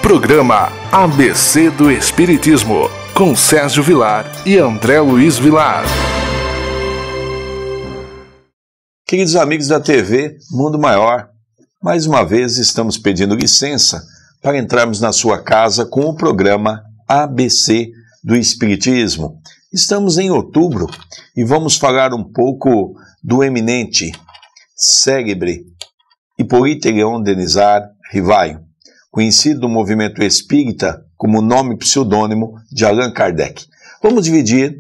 Programa ABC do Espiritismo, com Sérgio Vilar e André Luiz Vilar. Queridos amigos da TV Mundo Maior, mais uma vez estamos pedindo licença para entrarmos na sua casa com o programa ABC do Espiritismo. Estamos em outubro e vamos falar um pouco do eminente, célebre Hippolyte Léon Denisard Rivaio, conhecido no movimento espírita como nome pseudônimo de Allan Kardec. Vamos dividir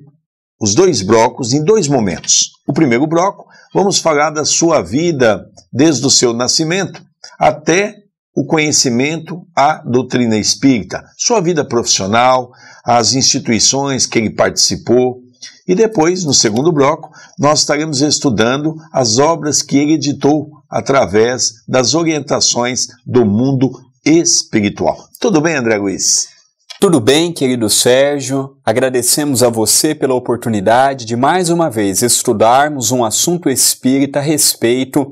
os dois blocos em dois momentos. O primeiro bloco, vamos falar da sua vida desde o seu nascimento até o conhecimento à doutrina espírita, sua vida profissional, as instituições que ele participou. E depois, no segundo bloco, nós estaremos estudando as obras que ele editou através das orientações do mundo espiritual. Tudo bem, André Luiz? Tudo bem, querido Sérgio. Agradecemos a você pela oportunidade de mais uma vez estudarmos um assunto espírita a respeito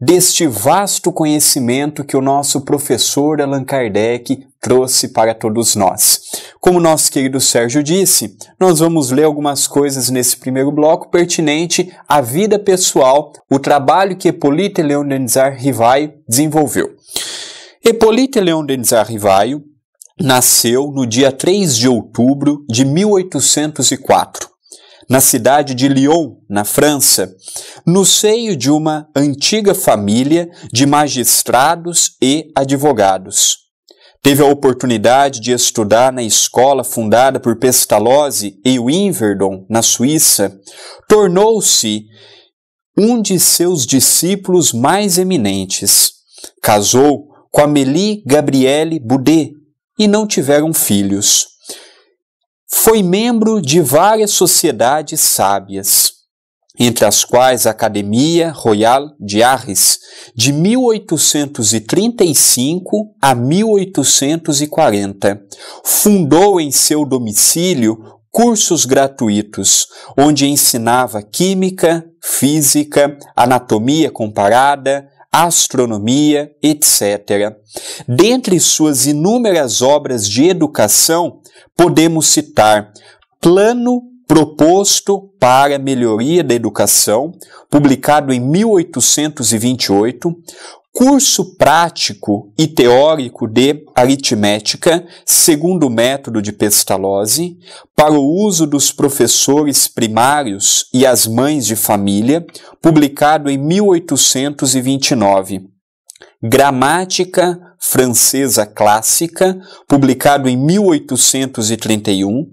deste vasto conhecimento que o nosso professor Allan Kardec trouxe para todos nós. Como nosso querido Sérgio disse, nós vamos ler algumas coisas nesse primeiro bloco pertinente à vida pessoal, o trabalho que Hippolyte Léon Denisard Rivaio desenvolveu. Hippolyte Léon Denisard Rivaio nasceu no dia 3 de outubro de 1804, na cidade de Lyon, na França, no seio de uma antiga família de magistrados e advogados. Teve a oportunidade de estudar na escola fundada por Pestalozzi em Yverdon, na Suíça. Tornou-se um de seus discípulos mais eminentes. Casou com Amélie Gabrielle Boudet e não tiveram filhos. Foi membro de várias sociedades sábias, entre as quais a Academia Royale de Arras, de 1835 a 1840. Fundou em seu domicílio cursos gratuitos, onde ensinava química, física, anatomia comparada, astronomia, etc. Dentre suas inúmeras obras de educação, podemos citar Plano Proposto para a Melhoria da Educação, publicado em 1828, Curso Prático e Teórico de Aritmética, segundo o método de Pestalozzi, para o uso dos professores primários e as mães de família, publicado em 1829. Gramática Francesa Clássica, publicado em 1831,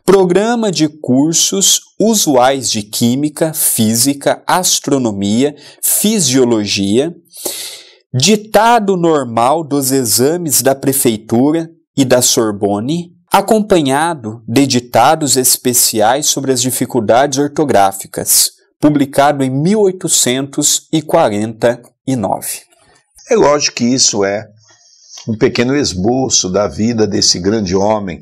Programa de Cursos Usuais de Química, Física, Astronomia, Fisiologia, Ditado Normal dos Exames da Prefeitura e da Sorbonne, acompanhado de ditados especiais sobre as dificuldades ortográficas, publicado em 1849. É lógico que isso é um pequeno esboço da vida desse grande homem.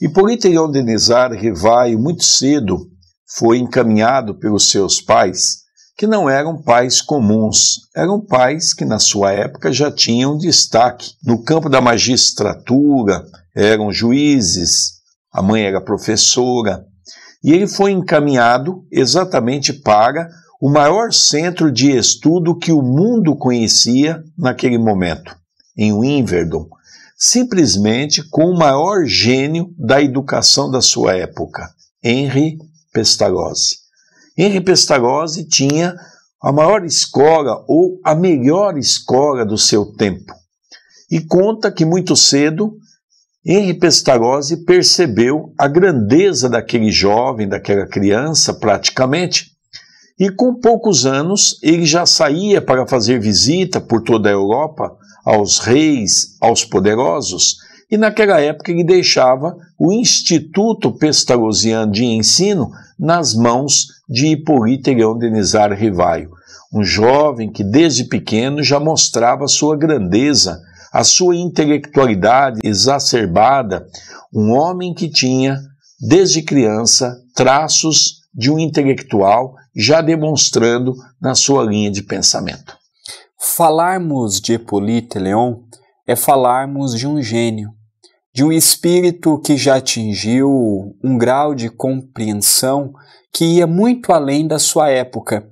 Hippolyte Léon Denisard Rivaio, muito cedo, foi encaminhado pelos seus pais, que não eram pais comuns, eram pais que na sua época já tinham destaque. No campo da magistratura, eram juízes, a mãe era professora, e ele foi encaminhado exatamente para o maior centro de estudo que o mundo conhecia naquele momento, em Yverdon, simplesmente com o maior gênio da educação da sua época, Henri Pestalozzi. Henri Pestalozzi tinha a maior escola ou a melhor escola do seu tempo. E conta que muito cedo Henri Pestalozzi percebeu a grandeza daquele jovem, daquela criança praticamente, e com poucos anos ele já saía para fazer visita por toda a Europa aos reis, aos poderosos, e naquela época ele deixava o Instituto Pestalozziano de Ensino nas mãos de Hippolyte Léon Denisard Rivaio, um jovem que desde pequeno já mostrava a sua grandeza, a sua intelectualidade exacerbada, um homem que tinha, desde criança, traços de um intelectual já demonstrando na sua linha de pensamento. Falarmos de Hippolyte Léon é falarmos de um gênio, de um espírito que já atingiu um grau de compreensão que ia muito além da sua época.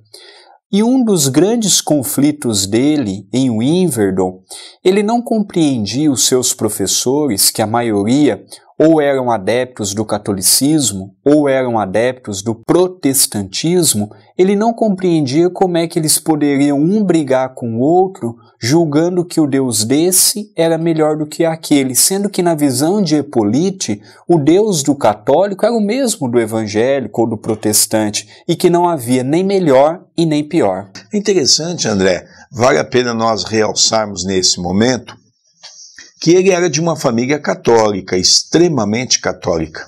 E um dos grandes conflitos dele, em Wimbledon, ele não compreendia os seus professores, que a maioria ou eram adeptos do catolicismo ou eram adeptos do protestantismo. Ele não compreendia como é que eles poderiam um brigar com o outro, julgando que o Deus desse era melhor do que aquele, sendo que na visão de Hipólite, o Deus do católico era o mesmo do evangélico ou do protestante, e que não havia nem melhor e nem pior. É interessante, André, vale a pena nós realçarmos nesse momento que ele era de uma família católica, extremamente católica.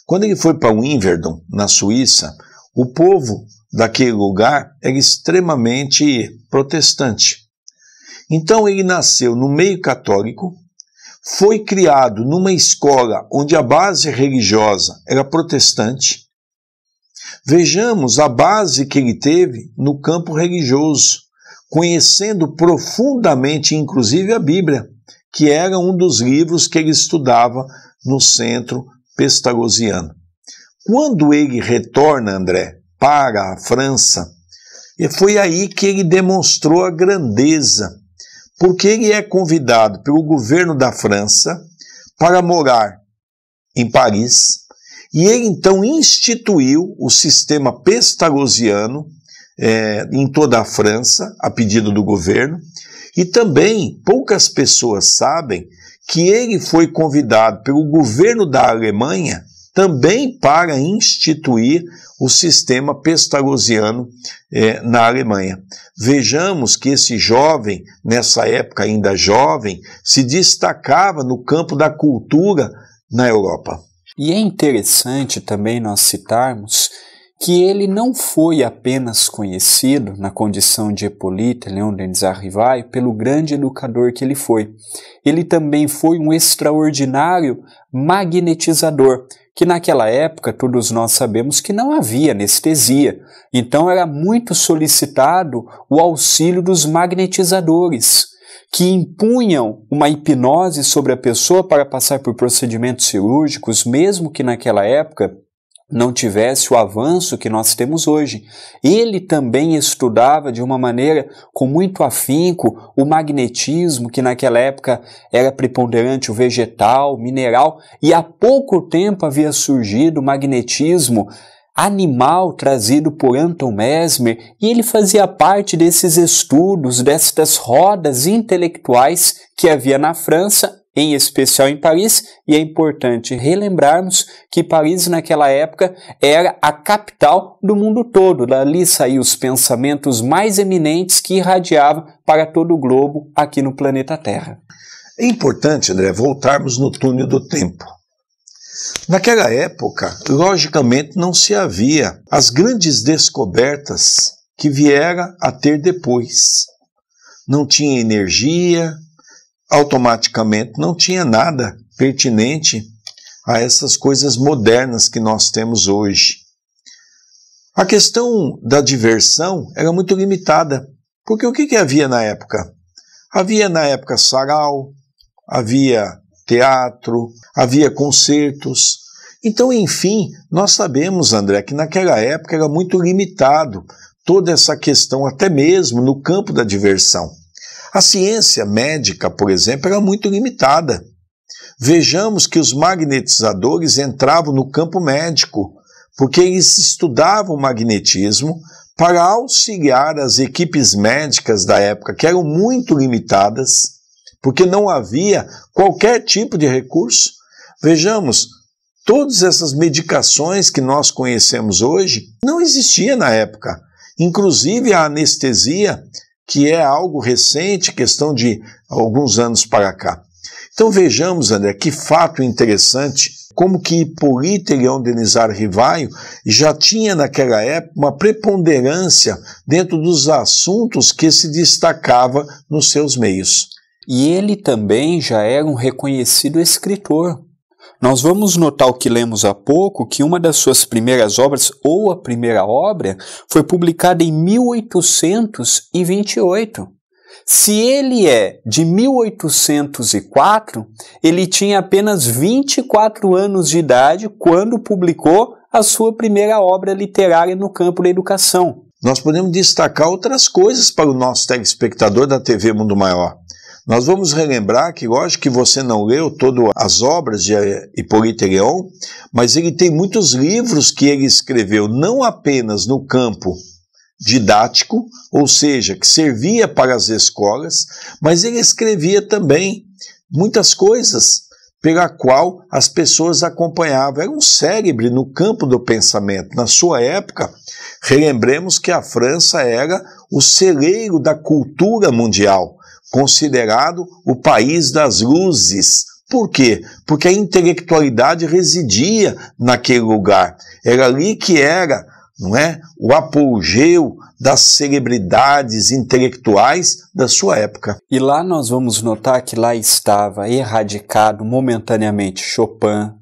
Quando ele foi para Wimbledon, na Suíça, o povo daquele lugar era extremamente protestante. Então ele nasceu no meio católico, foi criado numa escola onde a base religiosa era protestante. Vejamos a base que ele teve no campo religioso, conhecendo profundamente, inclusive, a Bíblia, que era um dos livros que ele estudava no centro pestalozziano. Quando ele retorna, André, para a França, foi aí que ele demonstrou a grandeza, porque ele é convidado pelo governo da França para morar em Paris, e ele então instituiu o sistema pestalozziano em toda a França, a pedido do governo. E também poucas pessoas sabem que ele foi convidado pelo governo da Alemanha também para instituir o sistema pestalozziano na Alemanha. Vejamos que esse jovem, nessa época ainda jovem, se destacava no campo da cultura na Europa. E é interessante também nós citarmos que ele não foi apenas conhecido na condição de Hipólite Léon Denis Arrivai pelo grande educador que ele foi. Ele também foi um extraordinário magnetizador, que naquela época todos nós sabemos que não havia anestesia. Então era muito solicitado o auxílio dos magnetizadores, que impunham uma hipnose sobre a pessoa para passar por procedimentos cirúrgicos, mesmo que naquela época não tivesse o avanço que nós temos hoje. Ele também estudava de uma maneira com muito afinco o magnetismo, que naquela época era preponderante o vegetal, mineral, e há pouco tempo havia surgido o magnetismo animal trazido por Anton Mesmer, e ele fazia parte desses estudos, destas rodas intelectuais que havia na França, em especial em Paris, e é importante relembrarmos que Paris naquela época era a capital do mundo todo. Dali saíam os pensamentos mais eminentes que irradiavam para todo o globo aqui no planeta Terra. É importante, André, voltarmos no túnel do tempo. Naquela época, logicamente, não se havia as grandes descobertas que vieram a ter depois. Não tinha energia, automaticamente não tinha nada pertinente a essas coisas modernas que nós temos hoje. A questão da diversão era muito limitada, porque o que havia na época? Havia na época sarau, havia teatro, havia concertos. Então, enfim, nós sabemos, André, que naquela época era muito limitado toda essa questão, até mesmo no campo da diversão. A ciência médica, por exemplo, era muito limitada. Vejamos que os magnetizadores entravam no campo médico, porque eles estudavam o magnetismo para auxiliar as equipes médicas da época, que eram muito limitadas, porque não havia qualquer tipo de recurso. Vejamos, todas essas medicações que nós conhecemos hoje não existiam na época. Inclusive a anestesia, que é algo recente, questão de alguns anos para cá. Então vejamos, André, que fato interessante, como que Hipólite Léon Denis Arrivai já tinha naquela época uma preponderância dentro dos assuntos que se destacava nos seus meios. E ele também já era um reconhecido escritor. Nós vamos notar o que lemos há pouco, que uma das suas primeiras obras, ou a primeira obra, foi publicada em 1828. Se ele é de 1804, ele tinha apenas 24 anos de idade quando publicou a sua primeira obra literária no campo da educação. Nós podemos destacar outras coisas para o nosso telespectador da TV Mundo Maior. Nós vamos relembrar que, lógico que você não leu todas as obras de Hippolyte Léon, mas ele tem muitos livros que ele escreveu não apenas no campo didático, ou seja, que servia para as escolas, mas ele escrevia também muitas coisas pela qual as pessoas acompanhavam. Era um célebre no campo do pensamento. Na sua época, relembremos que a França era o celeiro da cultura mundial, considerado o país das luzes. Por quê? Porque a intelectualidade residia naquele lugar. Era ali que era, não é, o apogeu das celebridades intelectuais da sua época. E lá nós vamos notar que lá estava erradicado momentaneamente Chopin,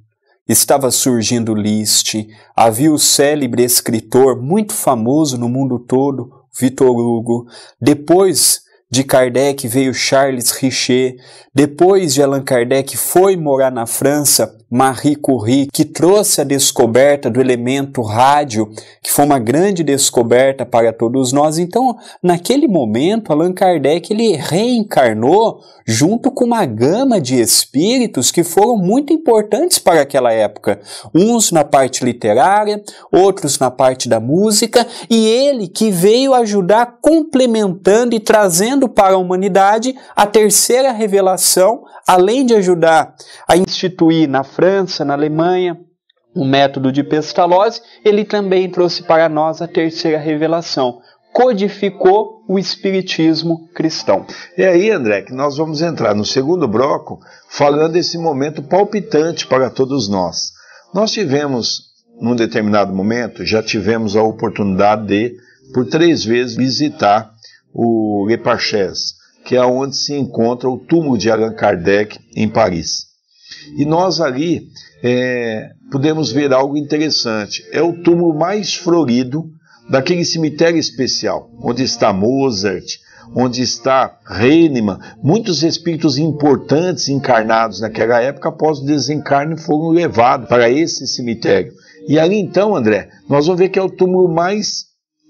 estava surgindo Liszt, havia o célebre escritor muito famoso no mundo todo, Victor Hugo. Depois de Kardec veio Charles Richer, depois de Allan Kardec foi morar na França Marie Curie, que trouxe a descoberta do elemento rádio, que foi uma grande descoberta para todos nós. Então, naquele momento, Allan Kardec ele reencarnou junto com uma gama de espíritos que foram muito importantes para aquela época. Uns na parte literária, outros na parte da música, e ele que veio ajudar complementando e trazendo para a humanidade a terceira revelação, além de ajudar a instituir na França, na Alemanha, o método de Pestalozzi, ele também trouxe para nós a terceira revelação, codificou o espiritismo cristão. E aí, André, que nós vamos entrar no segundo bloco falando desse momento palpitante para todos nós. Nós tivemos, num determinado momento, já tivemos a oportunidade de, por 3 vezes, visitar o Le Parchès, que é onde se encontra o túmulo de Allan Kardec em Paris. E nós ali podemos ver algo interessante. É o túmulo mais florido daquele cemitério especial, onde está Mozart, onde está Hahnemann, muitos espíritos importantes encarnados naquela época, após o desencarne, foram levados para esse cemitério. E ali então, André, nós vamos ver que é o túmulo mais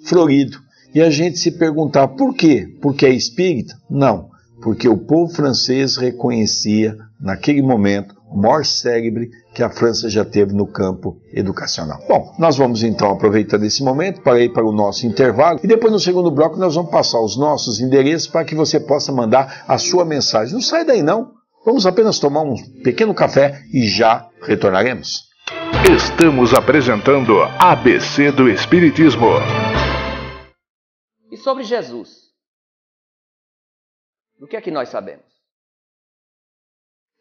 florido. E a gente se perguntar por quê? Porque é espírita? Não, porque o povo francês reconhecia, naquele momento, o maior célebre que a França já teve no campo educacional. Bom, nós vamos então aproveitar esse momento para ir para o nosso intervalo e depois no segundo bloco nós vamos passar os nossos endereços para que você possa mandar a sua mensagem. Não sai daí não, vamos apenas tomar um pequeno café e já retornaremos. Estamos apresentando ABC do Espiritismo. E sobre Jesus? O que é que nós sabemos?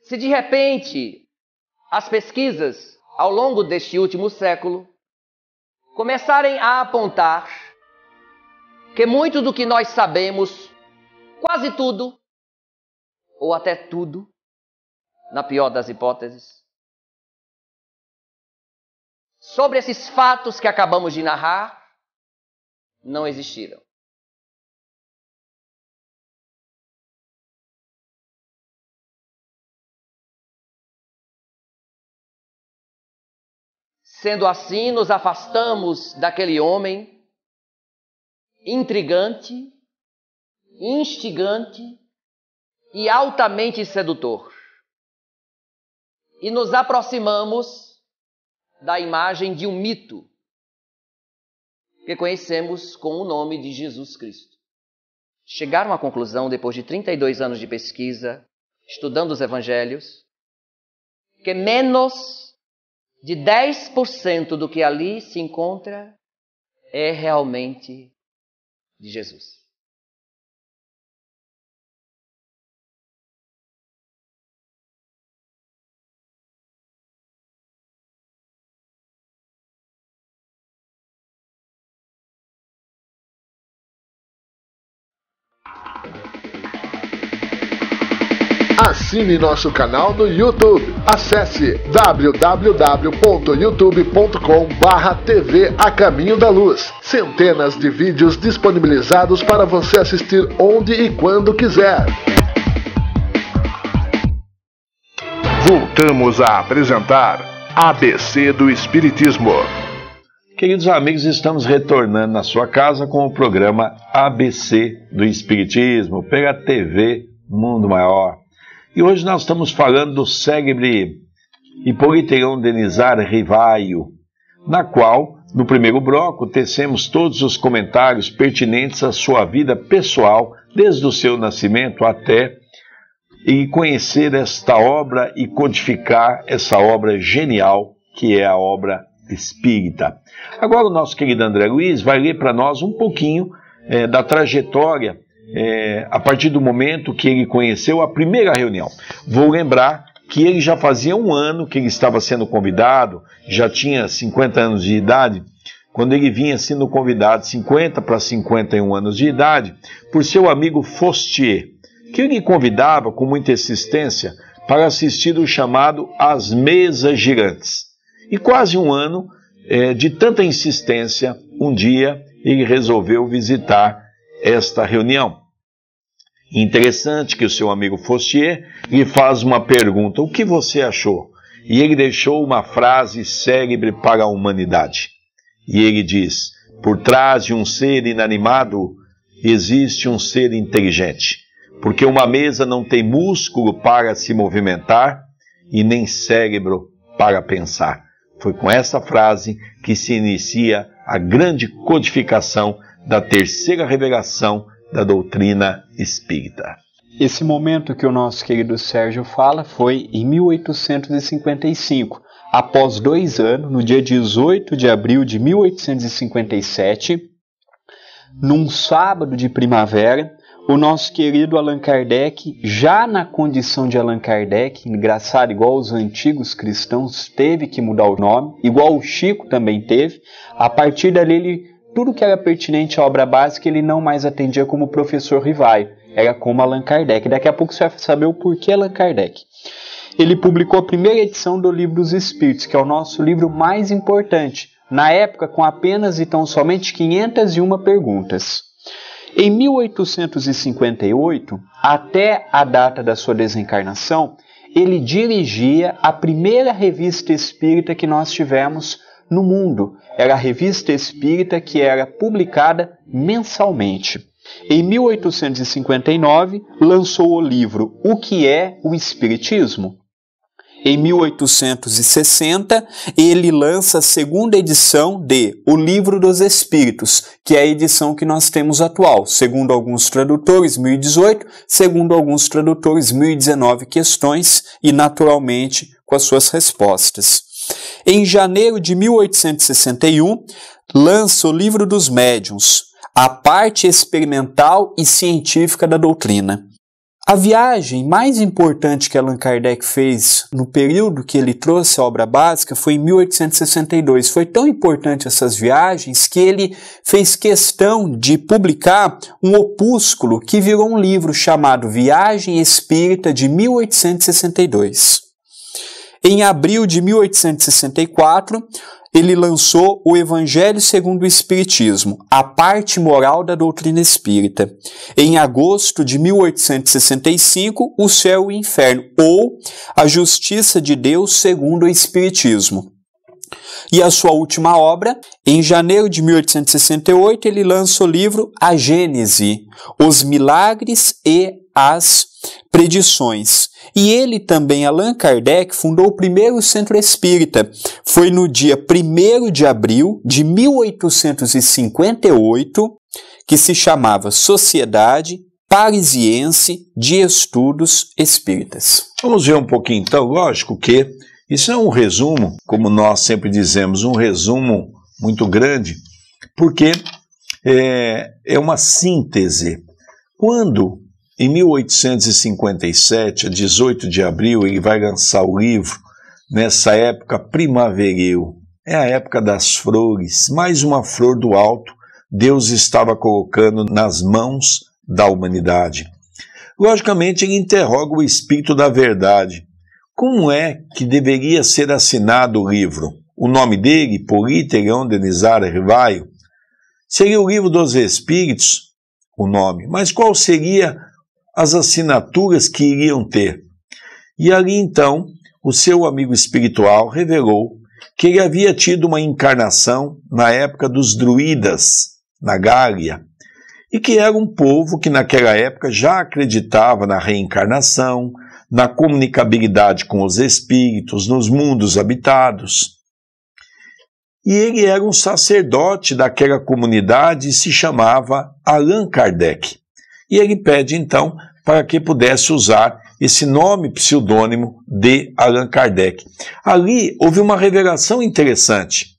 Se de repente as pesquisas ao longo deste último século começarem a apontar que muito do que nós sabemos, quase tudo, ou até tudo, na pior das hipóteses, sobre esses fatos que acabamos de narrar, não existiram. Sendo assim, nos afastamos daquele homem intrigante, instigante e altamente sedutor. E nos aproximamos da imagem de um mito que conhecemos com o nome de Jesus Cristo. Chegaram à conclusão, depois de 32 anos de pesquisa, estudando os evangelhos, que menos de 10% do que ali se encontra é realmente de Jesus. Assine nosso canal no YouTube. Acesse www.youtube.com/TV A Caminho da Luz. Centenas de vídeos disponibilizados para você assistir onde e quando quiser. Voltamos a apresentar ABC do Espiritismo. Queridos amigos, estamos retornando na sua casa com o programa ABC do Espiritismo, pela TV Mundo Maior. E hoje nós estamos falando do célebre Hipólito Alencar Rivaio, na qual, no primeiro bloco, tecemos todos os comentários pertinentes à sua vida pessoal, desde o seu nascimento até e conhecer esta obra e codificar essa obra genial que é a obra espírita. Agora o nosso querido André Luiz vai ler para nós um pouquinho da trajetória a partir do momento que ele conheceu a primeira reunião. Vou lembrar que ele já fazia um ano que ele estava sendo convidado, já tinha 50 anos de idade, quando ele vinha sendo convidado, 50 para 51 anos de idade, por seu amigo Faustier, que ele convidava com muita insistência para assistir o chamado As Mesas Girantes. E quase um ano de tanta insistência, um dia ele resolveu visitar esta reunião. Interessante que o seu amigo Faustier lhe faz uma pergunta: o que você achou? E ele deixou uma frase célebre para a humanidade. E ele diz: por trás de um ser inanimado existe um ser inteligente, porque uma mesa não tem músculo para se movimentar e nem cérebro para pensar. Foi com essa frase que se inicia a grande codificação da terceira revelação da doutrina espírita. Esse momento que o nosso querido Sérgio fala foi em 1855, após 2 anos, no dia 18 de abril de 1857, num sábado de primavera, o nosso querido Allan Kardec, já na condição de Allan Kardec, engraçado, igual os antigos cristãos, teve que mudar o nome, igual o Chico também teve. A partir dali, tudo que era pertinente à obra básica, ele não mais atendia como professor Rivaio, era como Allan Kardec. Daqui a pouco você vai saber o porquê Allan Kardec. Ele publicou a primeira edição do Livro dos Espíritos, que é o nosso livro mais importante, na época com apenas e tão somente 501 perguntas. Em 1858, até a data da sua desencarnação, ele dirigia a primeira revista espírita que nós tivemos no mundo. Era a revista espírita que era publicada mensalmente. Em 1859, lançou o livro O que é o Espiritismo? Em 1860, ele lança a segunda edição de O Livro dos Espíritos, que é a edição que nós temos atual. Segundo alguns tradutores, 1018, segundo alguns tradutores, 1019 questões e, naturalmente, com as suas respostas. Em janeiro de 1861, lança o Livro dos Médiuns, a parte experimental e científica da doutrina. A viagem mais importante que Allan Kardec fez no período que ele trouxe a obra básica foi em 1862. Foi tão importante essas viagens que ele fez questão de publicar um opúsculo que virou um livro chamado Viagem Espírita de 1862. Em abril de 1864, ele lançou o Evangelho segundo o Espiritismo, a parte moral da doutrina espírita. Em agosto de 1865, O Céu e o Inferno, ou A Justiça de Deus segundo o Espiritismo. E a sua última obra, em janeiro de 1868, ele lança o livro A Gênese, Os Milagres e as Predições. E ele também, Allan Kardec, fundou o primeiro centro espírita. Foi no dia 1º de abril de 1858, que se chamava Sociedade Parisiense de Estudos Espíritas. Vamos ver um pouquinho então, lógico que isso é um resumo, como nós sempre dizemos, um resumo muito grande, porque é uma síntese. Quando, em 1857, a 18 de abril, ele vai lançar o livro, nessa época primaveril, é a época das flores, mais uma flor do alto, Deus estava colocando nas mãos da humanidade. Logicamente, ele interroga o Espírito da Verdade. Como é que deveria ser assinado o livro? O nome dele, Políterion Denizar Rivaio, seria o Livro dos Espíritos, o nome. Mas qual seria as assinaturas que iriam ter? E ali então, o seu amigo espiritual revelou que ele havia tido uma encarnação na época dos druidas, na Gália, e que era um povo que naquela época já acreditava na reencarnação, na comunicabilidade com os espíritos, nos mundos habitados. E ele era um sacerdote daquela comunidade e se chamava Allan Kardec. E ele pede então para que pudesse usar esse nome pseudônimo de Allan Kardec. Ali houve uma revelação interessante.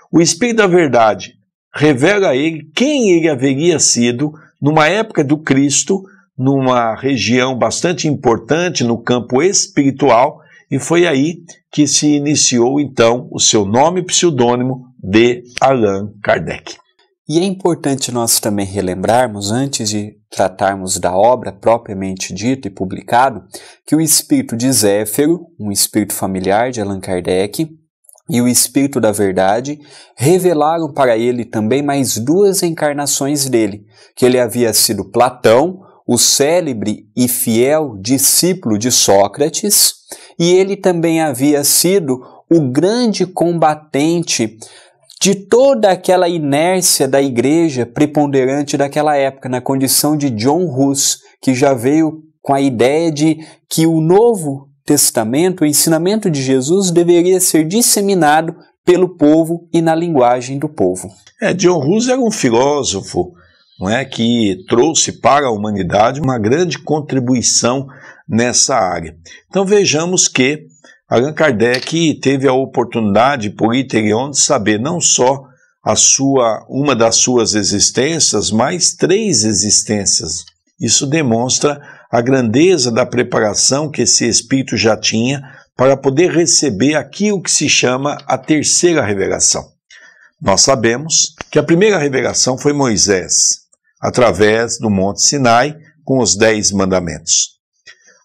O Espírito da Verdade revela a ele quem ele haveria sido numa época do Cristo, numa região bastante importante no campo espiritual, e foi aí que se iniciou então o seu nome pseudônimo de Allan Kardec. E é importante nós também relembrarmos, antes de tratarmos da obra propriamente dita e publicado, que o espírito de Zéfiro, um espírito familiar de Allan Kardec, e o Espírito da Verdade revelaram para ele também mais duas encarnações dele, que ele havia sido Platão, o célebre e fiel discípulo de Sócrates, e ele também havia sido o grande combatente de toda aquela inércia da igreja preponderante daquela época, na condição de John Hus, que já veio com a ideia de que o Novo Testamento, o ensinamento de Jesus, deveria ser disseminado pelo povo e na linguagem do povo. John Hus era um filósofo, não é, que trouxe para a humanidade uma grande contribuição nessa área. Então vejamos que Allan Kardec teve a oportunidade, por Políterion, de saber não só uma das suas existências, mas 3 existências. Isso demonstra a grandeza da preparação que esse espírito já tinha para poder receber aquilo que se chama a terceira revelação. Nós sabemos que a primeira revelação foi Moisés, através do Monte Sinai, com os 10 mandamentos.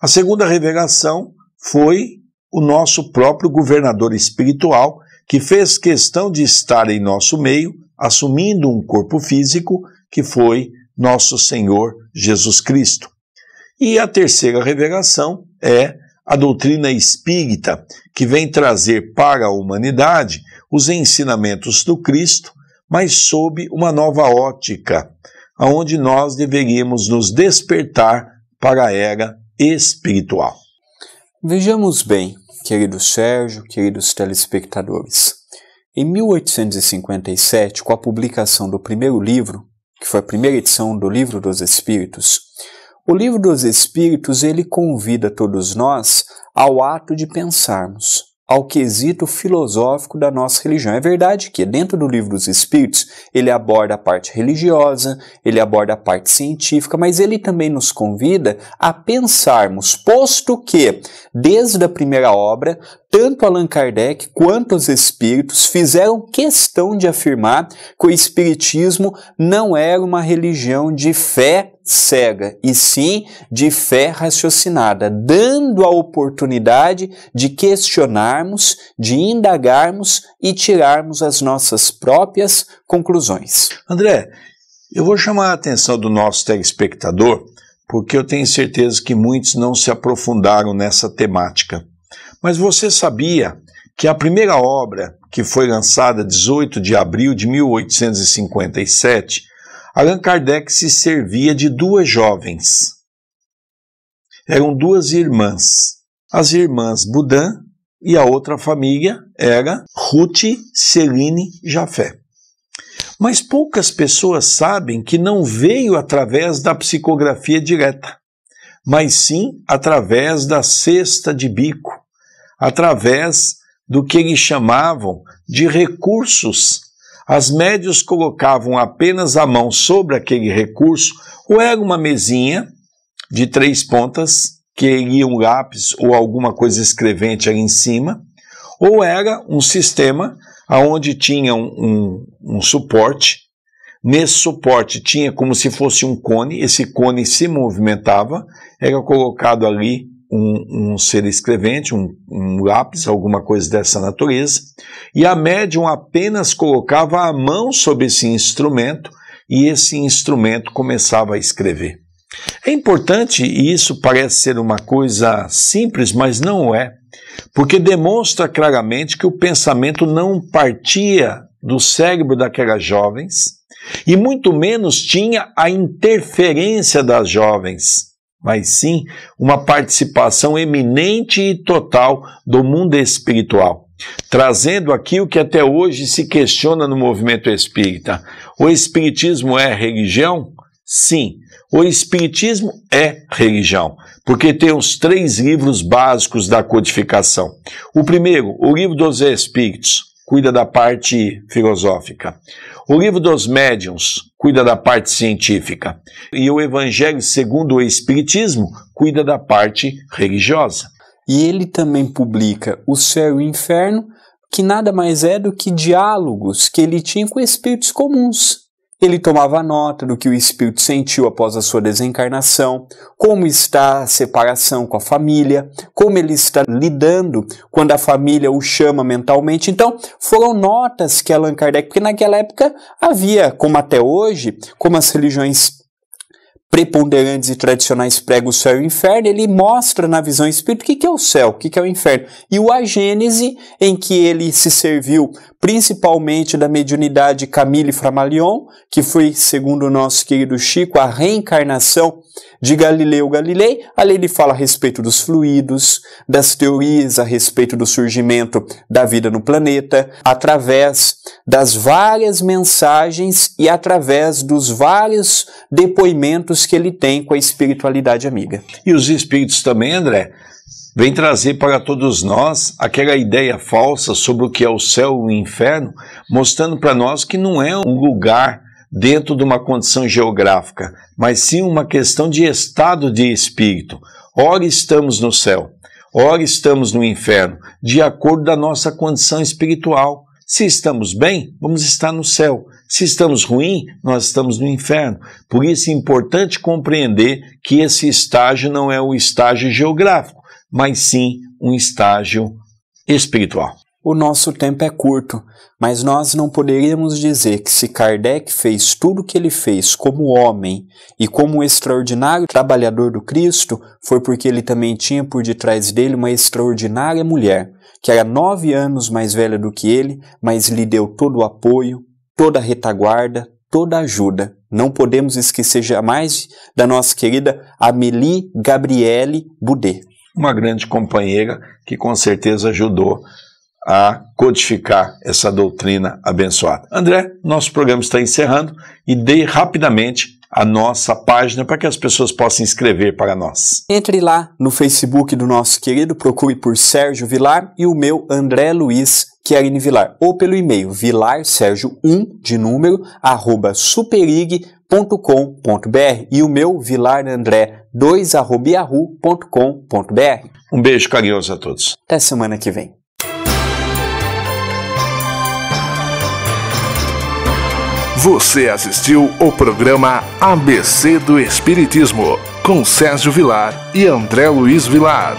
A segunda revelação foi o nosso próprio governador espiritual, que fez questão de estar em nosso meio, assumindo um corpo físico, que foi nosso Senhor Jesus Cristo. E a terceira revelação é a doutrina espírita, que vem trazer para a humanidade os ensinamentos do Cristo, mas sob uma nova ótica, onde nós deveríamos nos despertar para a era espiritual. Vejamos bem, querido Sérgio, queridos telespectadores. Em 1857, com a publicação do primeiro livro, que foi a primeira edição do Livro dos Espíritos, o Livro dos Espíritos ele convida todos nós ao ato de pensarmos, ao quesito filosófico da nossa religião. É verdade que dentro do Livro dos Espíritos ele aborda a parte religiosa, ele aborda a parte científica, mas ele também nos convida a pensarmos, posto que, desde a primeira obra, tanto Allan Kardec quanto os espíritos fizeram questão de afirmar que o espiritismo não era uma religião de fé cega, e sim de fé raciocinada, dando a oportunidade de questionarmos, de indagarmos e tirarmos as nossas próprias conclusões. André, eu vou chamar a atenção do nosso telespectador, porque eu tenho certeza que muitos não se aprofundaram nessa temática. Mas você sabia que a primeira obra, que foi lançada 18 de abril de 1857, Allan Kardec se servia de 2 jovens. Eram 2 irmãs. As irmãs Boudin e a outra família era Ruth, Celine e Jafé. Mas poucas pessoas sabem que não veio através da psicografia direta, mas sim através da cesta de bico, através do que eles chamavam de recursos. As médios colocavam apenas a mão sobre aquele recurso, ou era uma mesinha de 3 pontas, que iria um lápis ou alguma coisa escrevente ali em cima, ou era um sistema onde tinha um suporte, Nesse suporte tinha como se fosse um cone, esse cone se movimentava, era colocado ali um ser escrevente, um lápis, alguma coisa dessa natureza, e a médium apenas colocava a mão sobre esse instrumento e esse instrumento começava a escrever. É importante, e isso parece ser uma coisa simples, mas não é, porque demonstra claramente que o pensamento não partia do cérebro daquelas jovens, e muito menos tinha a interferência das jovens, mas sim uma participação eminente e total do mundo espiritual, trazendo aquilo que até hoje se questiona no movimento espírita. O espiritismo é religião? Sim, o espiritismo é religião, porque tem os 3 livros básicos da codificação. O primeiro, o Livro dos Espíritos, cuida da parte filosófica. O Livro dos Médiuns cuida da parte científica. E o Evangelho segundo o Espiritismo cuida da parte religiosa. E ele também publica O Céu e o Inferno, que nada mais é do que diálogos que ele tinha com espíritos comuns. Ele tomava nota do que o espírito sentiu após a sua desencarnação, como está a separação com a família, como ele está lidando quando a família o chama mentalmente. Então, foram notas que Allan Kardec, porque naquela época havia, como até hoje, como as religiões preponderantes e tradicionais pregam o céu e o inferno, ele mostra na visão espírita o que é o céu, o que é o inferno. E o A Gênese, em que ele se serviu principalmente da mediunidade Camille Flammarion, que foi, segundo o nosso querido Chico, a reencarnação de Galileu Galilei. Ali ele fala a respeito dos fluidos, das teorias a respeito do surgimento da vida no planeta, através das várias mensagens e através dos vários depoimentos que ele tem com a espiritualidade amiga. E os espíritos também, André, vem trazer para todos nós aquela ideia falsa sobre o que é o céu e o inferno, mostrando para nós que não é um lugar dentro de uma condição geográfica, mas sim uma questão de estado de espírito. Ora estamos no céu, ora estamos no inferno, de acordo da nossa condição espiritual. Se estamos bem, vamos estar no céu. Se estamos ruim, nós estamos no inferno. Por isso é importante compreender que esse estágio não é o estágio geográfico, mas sim um estágio espiritual. O nosso tempo é curto, mas nós não poderíamos dizer que se Kardec fez tudo o que ele fez como homem e como um extraordinário trabalhador do Cristo, foi porque ele também tinha por detrás dele uma extraordinária mulher, que era 9 anos mais velha do que ele, mas lhe deu todo o apoio, toda a retaguarda, toda a ajuda. Não podemos esquecer jamais da nossa querida Amélie Gabrielle Boudet. Uma grande companheira que com certeza ajudou a codificar essa doutrina abençoada. André, nosso programa está encerrando e dê rapidamente a nossa página para que as pessoas possam inscrever para nós. Entre lá no Facebook do nosso querido, procure por Sérgio Vilar e o meu André Luiz Querini Vilar, ou pelo e-mail vilarsergio1 de número @superig.com.br e o meu vilarandré2@yahoo.com.br. Um beijo carinhoso a todos. Até semana que vem. Você assistiu o programa ABC do Espiritismo, com Sérgio Vilar e André Luiz Vilar.